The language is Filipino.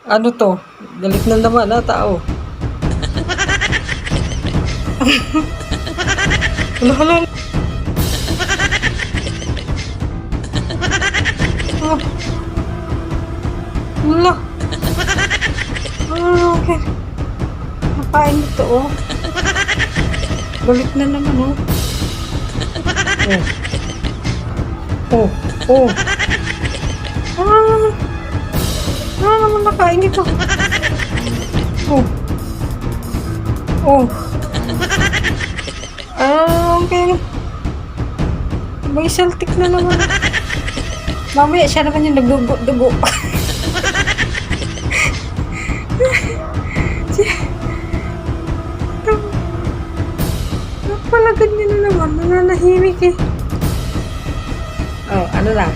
Ano to? Galit na naman tao. Hala, hala. Ah. Hala. Okay. Nakain ito, Galit na naman, Oh. Naman nakain ito. Okay. May saltik na naman. Mamaya siya naman yung nagdugo-dugo. Pala ganyan na naman. Nananahimik ano lang.